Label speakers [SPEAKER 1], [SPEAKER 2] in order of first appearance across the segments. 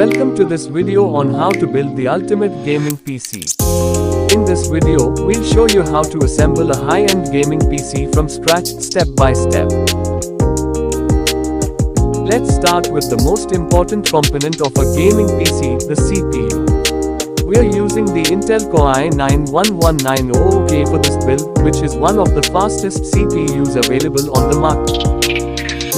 [SPEAKER 1] Welcome to this video on how to build the ultimate gaming PC. In this video, we'll show you how to assemble a high-end gaming PC from scratch step by step. Let's start with the most important component of a gaming PC, the CPU. We are using the Intel Core i9-11900K for this build, which is one of the fastest CPUs available on the market.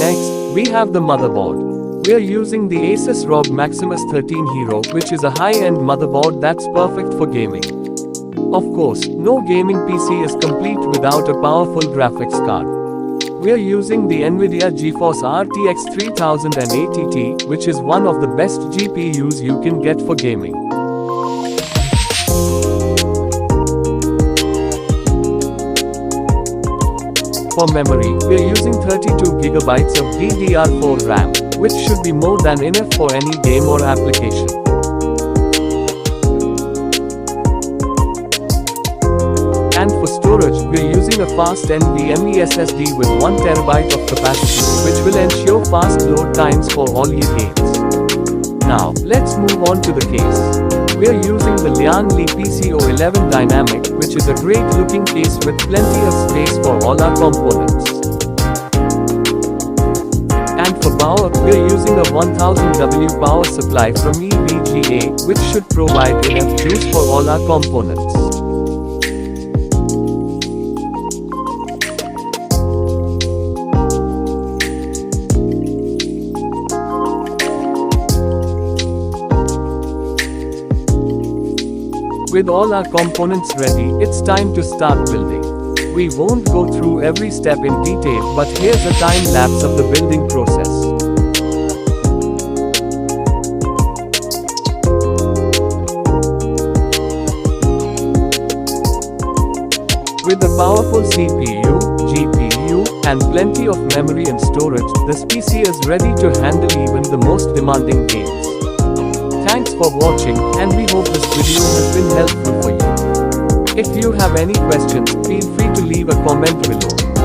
[SPEAKER 1] Next, we have the motherboard. We are using the ASUS ROG Maximus 13 Hero, which is a high-end motherboard that's perfect for gaming. Of course, no gaming PC is complete without a powerful graphics card. We are using the NVIDIA GeForce RTX 3080T, which is one of the best GPUs you can get for gaming. For memory, we are using 32GB of DDR4 RAM, which should be more than enough for any game or application. And for storage, we are using a fast NVMe SSD with 1TB of capacity, which will ensure fast load times for all your games. Now, let's move on to the case. We are using the Lian Li PC-O11 Dynamic, which is a great looking case with plenty of space for all our components. And for power, we are using a 1000W power supply from EVGA, which should provide enough juice for all our components. With all our components ready, it's time to start building. We won't go through every step in detail, but here's a time lapse of the building process. With a powerful CPU, GPU, and plenty of memory and storage, this PC is ready to handle even the most demanding games. Thanks for watching, and we hope this video has been helpful for you. If you have any questions, feel free to leave a comment below.